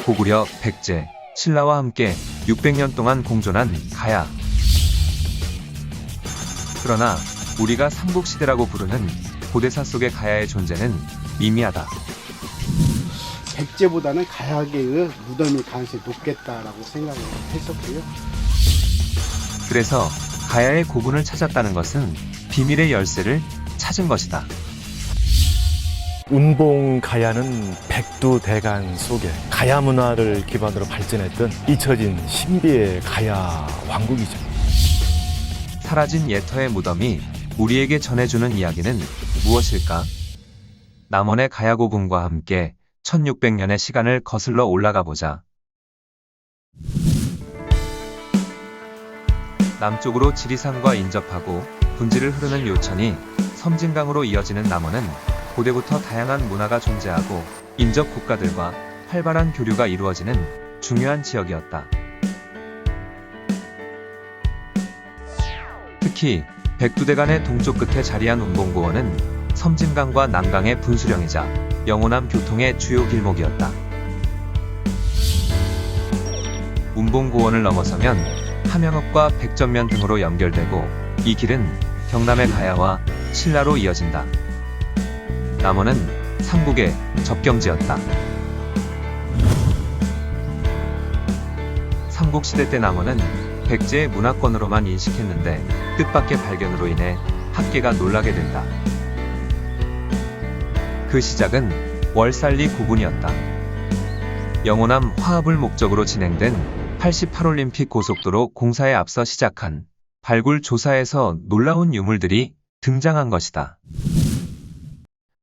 고구려, 백제, 신라와 함께 600년 동안 공존한 가야. 그러나 우리가 삼국시대라고 부르는 고대사 속의 가야의 존재는 미미하다. 백제보다는 가야계의 무덤일 가능성이 높겠다라고 생각을 했었고요. 그래서 가야의 고분을 찾았다는 것은 비밀의 열쇠를 찾은 것이다. 운봉 가야는 백두대간 속에 가야 문화를 기반으로 발전했던 잊혀진 신비의 가야 왕국이죠. 사라진 예터의 무덤이 우리에게 전해주는 이야기는 무엇일까? 남원의 가야 고분과 함께 1600년의 시간을 거슬러 올라가 보자. 남쪽으로 지리산과 인접하고 분지를 흐르는 요천이 섬진강으로 이어지는 남원은 고대부터 다양한 문화가 존재하고 인접 국가들과 활발한 교류가 이루어지는 중요한 지역이었다. 특히 백두대간의 동쪽 끝에 자리한 운봉고원은 섬진강과 남강의 분수령이자 영호남 교통의 주요 길목이었다. 운봉고원을 넘어서면 함양읍과 백전면 등으로 연결되고 이 길은 경남의 가야와 신라로 이어진다. 남원은 삼국의 접경지였다. 삼국시대 때 남원은 백제의 문화권으로만 인식했는데 뜻밖의 발견으로 인해 학계가 놀라게 된다. 그 시작은 월살리 고분이었다. 영호남 화합을 목적으로 진행된 88올림픽 고속도로 공사에 앞서 시작한 발굴 조사에서 놀라운 유물들이 등장한 것이다.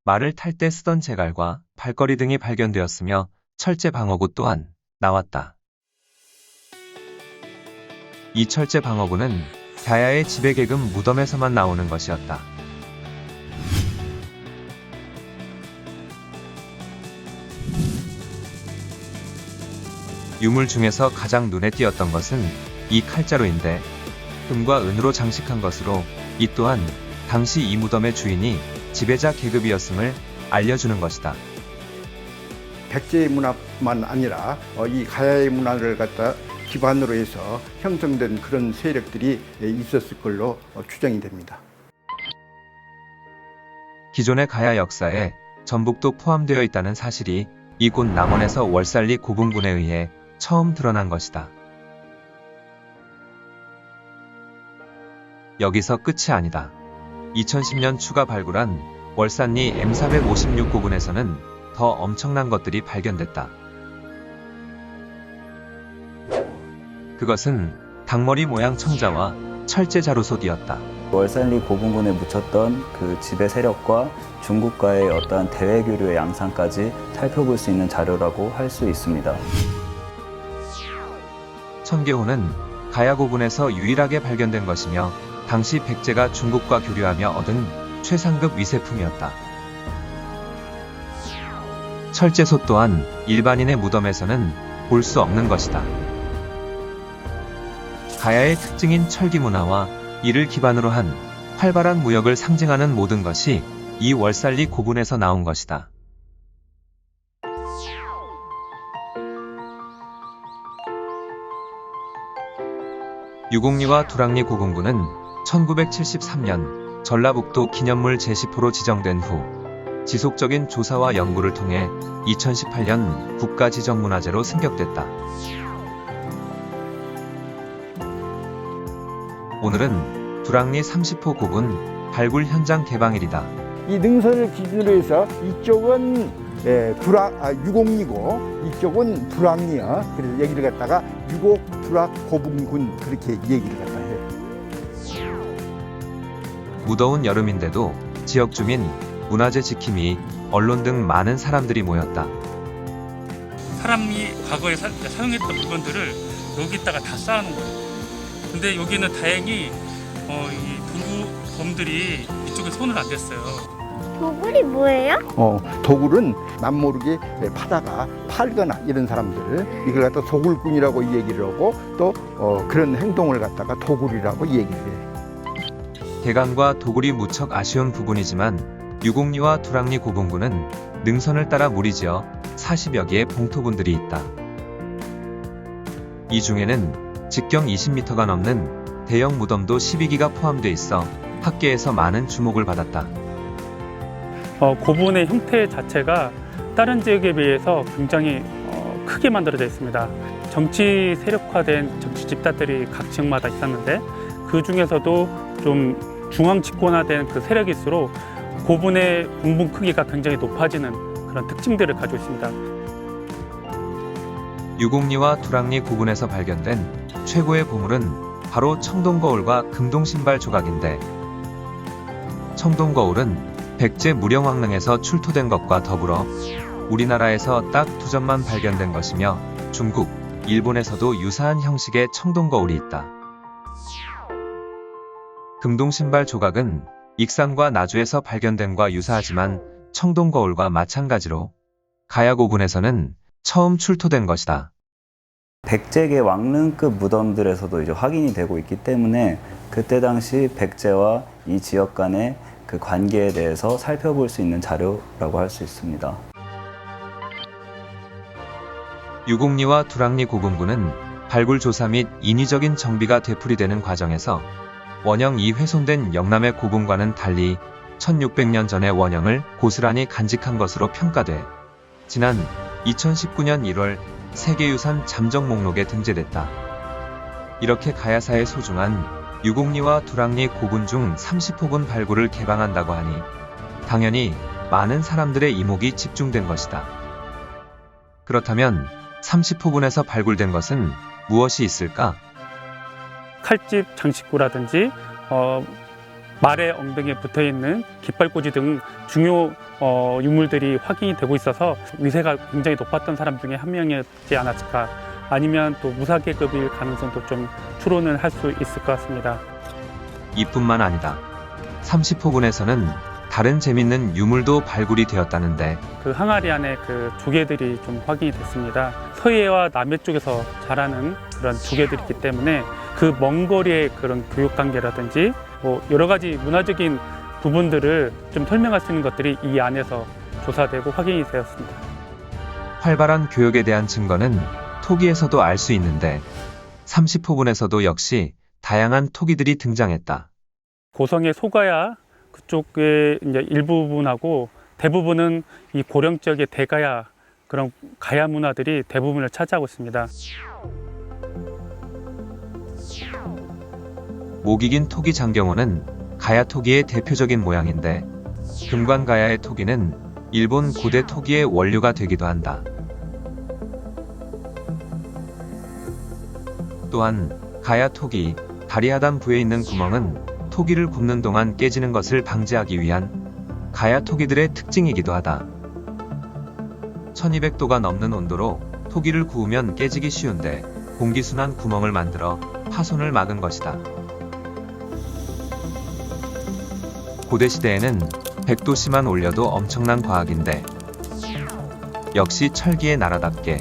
말을 탈 때 쓰던 제갈과 발걸이 등이 발견되었으며 철제 방어구 또한 나왔다. 이 철제 방어구는 가야의 지배계급 무덤에서만 나오는 것이었다. 유물 중에서 가장 눈에 띄었던 것은 이 칼자루인데 금과 은으로 장식한 것으로 이 또한 당시 이 무덤의 주인이 지배자 계급이었음을 알려주는 것이다. 백제의 문화만 아니라 이 가야의 문화를 갖다 기반으로 해서 형성된 그런 세력들이 있었을 걸로 추정이 됩니다. 기존의 가야 역사에 전북도 포함되어 있다는 사실이 이곳 남원에서 월살리 고분군에 의해 처음 드러난 것이다. 여기서 끝이 아니다. 2010년 추가 발굴한 월산리 M456 고분에서는 더 엄청난 것들이 발견됐다. 그것은 닭머리 모양 청자와 철제 자루솥이었다. 월산리 고분군에 묻혔던 그 지배 세력과 중국과의 어떠한 대외 교류의 양상까지 살펴볼 수 있는 자료라고 할 수 있습니다. 천계호는 가야 고분에서 유일하게 발견된 것이며 당시 백제가 중국과 교류하며 얻은 최상급 위세품이었다. 철제솥 또한 일반인의 무덤에서는 볼 수 없는 것이다. 가야의 특징인 철기 문화와 이를 기반으로 한 활발한 무역을 상징하는 모든 것이 이 월살리 고분에서 나온 것이다. 유곡리와 두락리 고분군은 1973년 전라북도 기념물 제10호로 지정된 후 지속적인 조사와 연구를 통해 2018년 국가지정문화재로 승격됐다. 오늘은 두락리 30호 고분 발굴 현장 개방일이다. 이 능선을 기준으로 해서 이쪽은 유곡리고 이쪽은 두락리야. 그래서 여기를 갖다가 유곡, 두락, 고분군 그렇게 얘기를 갖다 해요. 무더운 여름인데도 지역 주민, 문화재 지킴이, 언론 등 많은 사람들이 모였다. 사람이 과거에 사용했던 물건들을 여기다가 다 쌓아놓은 거예요. 근데 여기는 다행히 이 도구범들이 이쪽에 손을 안 댔어요. 도굴이 뭐예요? 도굴은 남모르게 파다가 팔거나 이런 사람들 이걸 갖다 도굴꾼이라고 얘기를 하고 또 그런 행동을 갖다가 도굴이라고 얘기를 해요. 대강과 도굴이 무척 아쉬운 부분이지만 유곡리와 두락리 고분군은 능선을 따라 무리지어 40여 개의 봉토군들이 있다. 이 중에는 직경 20m가 넘는 대형 무덤도 12기가 포함돼 있어 학계에서 많은 주목을 받았다. 고분의 형태 자체가 다른 지역에 비해서 굉장히 크게 만들어져 있습니다. 정치 세력화된 정치 집단들이 각 지역마다 있었는데 그 중에서도 좀 중앙 집권화된 그 세력일수록 고분의 공분 크기가 굉장히 높아지는 그런 특징들을 가지고 있습니다. 유곡리와 두락리 고분에서 발견된 최고의 보물은 바로 청동거울과 금동신발 조각인데, 청동거울은 백제 무령왕릉에서 출토된 것과 더불어 우리나라에서 딱 2점만 발견된 것이며 중국, 일본에서도 유사한 형식의 청동거울이 있다. 금동신발 조각은 익산과 나주에서 발견된과 유사하지만 청동거울과 마찬가지로 가야고분에서는 처음 출토된 것이다. 백제계 왕릉급 무덤들에서도 이제 확인이 되고 있기 때문에 그때 당시 백제와 이 지역 간의 그 관계에 대해서 살펴볼 수 있는 자료라고 할 수 있습니다. 유곡리와 두락리 고분군은 발굴 조사 및 인위적인 정비가 되풀이되는 과정에서 원형이 훼손된 영남의 고분과는 달리 1600년 전의 원형을 고스란히 간직한 것으로 평가돼 지난 2019년 1월 세계유산 잠정 목록에 등재됐다. 이렇게 가야사의 소중한 유곡리와 두락리 고분 중 30호분 발굴을 개방한다고 하니 당연히 많은 사람들의 이목이 집중된 것이다. 그렇다면 30호분에서 발굴된 것은 무엇이 있을까? 칼집 장식구라든지 말의 엉덩이에 붙어있는 깃발꽂이 등 중요 유물들이 확인이 되고 있어서 위세가 굉장히 높았던 사람 중에 한 명이었지 않았을까, 아니면 또 무사계급일 가능성도 좀 추론을 할 수 있을 것 같습니다. 이뿐만 아니다. 30호분에서는 다른 재밌는 유물도 발굴이 되었다는데, 그 항아리 안에 그 조개들이 좀 확인이 됐습니다. 서해와 남해 쪽에서 자라는 그런 조개들이 있기 때문에 그 먼 거리의 그런 교육 관계라든지 뭐 여러 가지 문화적인 부분들을 좀 설명할 수 있는 것들이 이 안에서 조사되고 확인이 되었습니다. 활발한 교역에 대한 증거는 토기에서도 알 수 있는데 30호분에서도 역시 다양한 토기들이 등장했다. 고성의 소가야 그쪽의 이제 일부분하고 대부분은 이 고령 지역의 대가야, 그런 가야 문화들이 대부분을 차지하고 있습니다. 목이긴 토기 장경호는 가야 토기의 대표적인 모양인데, 금관가야의 토기는 일본 고대 토기의 원류가 되기도 한다. 또한 가야 토기 다리 하단 부에 있는 구멍은 토기를 굽는 동안 깨지는 것을 방지하기 위한 가야 토기들의 특징이기도 하다. 1200도가 넘는 온도로 토기를 구우면 깨지기 쉬운데 공기순환 구멍을 만들어 파손을 막은 것이다. 고대시대에는 100도씨만 올려도 엄청난 과학인데, 역시 철기의 나라답게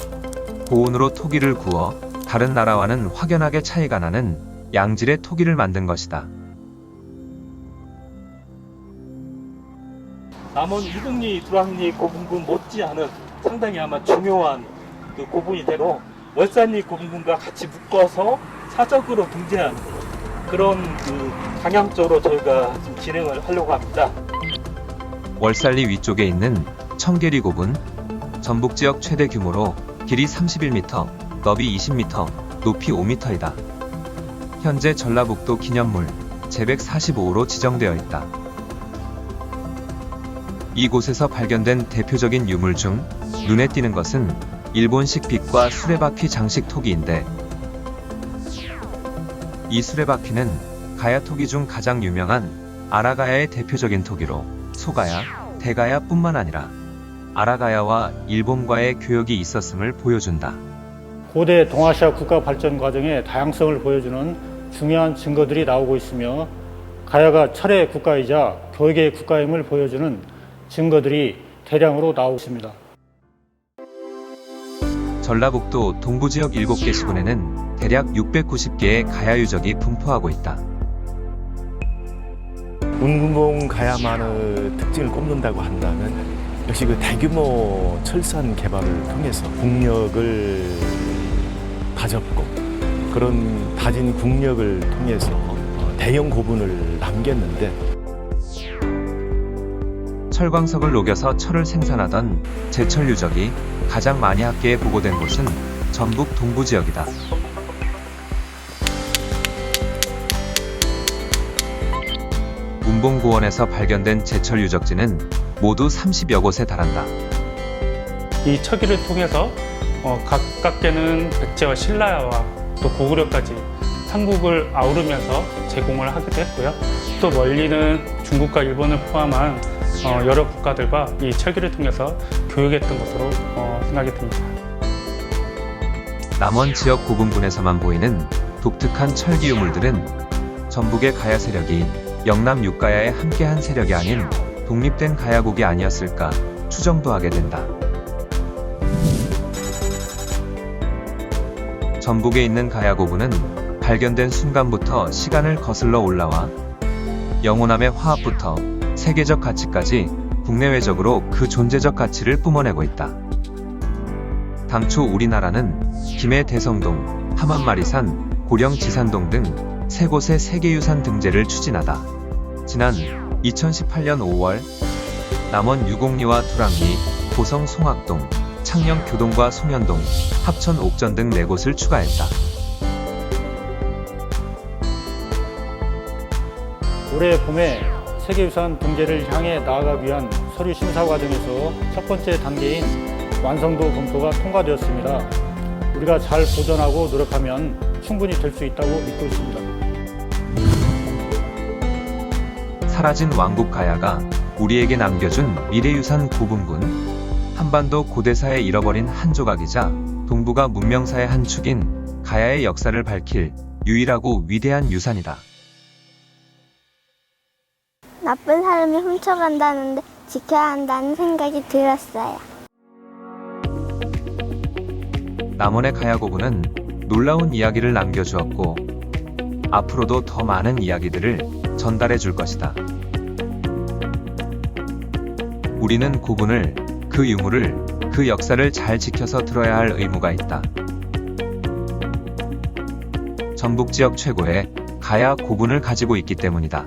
고온으로 토기를 구워 다른 나라와는 확연하게 차이가 나는 양질의 토기를 만든 것이다. 남원 유곡리, 두락리 고분군 못지않은 상당히 아마 중요한 그 고분이 되고, 월산리 고분군과 같이 묶어서 사적으로 등재하는 그런 그 방향적으로 저희가 지금 진행을 하려고 합니다. 월살리 위쪽에 있는 청계리 고분, 전북 지역 최대 규모로 길이 31m, 너비 20m, 높이 5m이다. 현재 전라북도 기념물 제145호로 지정되어 있다. 이곳에서 발견된 대표적인 유물 중 눈에 띄는 것은 일본식 빛과 수레바퀴 장식 토기인데, 이 수레바퀴는 가야 토기 중 가장 유명한 아라가야의 대표적인 토기로 소가야, 대가야뿐만 아니라 아라가야와 일본과의 교역이 있었음을 보여준다. 고대 동아시아 국가 발전 과정의 다양성을 보여주는 중요한 증거들이 나오고 있으며, 가야가 철의 국가이자 교육의 국가임을 보여주는 증거들이 대량으로 나오고 있습니다. 전라북도 동부지역 7개 시군에는 대략 690개의 가야 유적이 분포하고 있다. 운봉 가야만의 특징을 꼽는다고 한다면 역시 그 대규모 철산 개발을 통해서 국력을 다졌고 그런 다진 국력을 통해서 대형 고분을 남겼는데 철광석을 녹여서 철을 생산하던 제철 유적이 가장 많이 학계에 보고된 곳은 전북 동부 지역이다. 운봉고원에서 발견된 제철 유적지는 모두 30여 곳에 달한다. 이 처기를 통해서 가깝게는 백제와 신라와 또 고구려까지 삼국을 아우르면서 제공을 하기도 했고요. 또 멀리는 중국과 일본을 포함한 여러 국가들과 이 철기를 통해서 교육했던 것으로 생각이 듭니다. 남원 지역 고분군에서만 보이는 독특한 철기 유물들은 전북의 가야 세력이 영남 육가야에 함께한 세력이 아닌 독립된 가야국이 아니었을까 추정도 하게 된다. 전북에 있는 가야고분은 발견된 순간부터 시간을 거슬러 올라와 영호남의 화합부터 세계적 가치까지 국내외적으로 그 존재적 가치를 뿜어내고 있다. 당초 우리나라는 김해 대성동, 함안마리산, 고령 지산동 등 세 곳의 세계유산 등재를 추진하다 지난 2018년 5월 남원 유곡리와 두랑리, 고성 송악동, 창녕 교동과 송현동, 합천 옥전 등 4곳을 추가했다. 올해 봄에 세계유산 등재를 향해 나아가기 위한 서류 심사 과정에서 첫 번째 단계인 완성도 검토가 통과되었습니다. 우리가 잘 보존하고 노력하면 충분히 될 수 있다고 믿고 있습니다. 사라진 왕국 가야가 우리에게 남겨준 미래유산 고분군. 한반도 고대사에 잃어버린 한 조각이자 동북아 문명사의 한 축인 가야의 역사를 밝힐 유일하고 위대한 유산이다. 나쁜 사람이 훔쳐간다는데 지켜야 한다는 생각이 들었어요. 남원의 가야고분은 놀라운 이야기를 남겨주었고 앞으로도 더 많은 이야기들을 전달해 줄 것이다. 우리는 고분을, 그 유물을, 그 역사를 잘 지켜서 들어야 할 의무가 있다. 전북 지역 최고의 가야 고분을 가지고 있기 때문이다.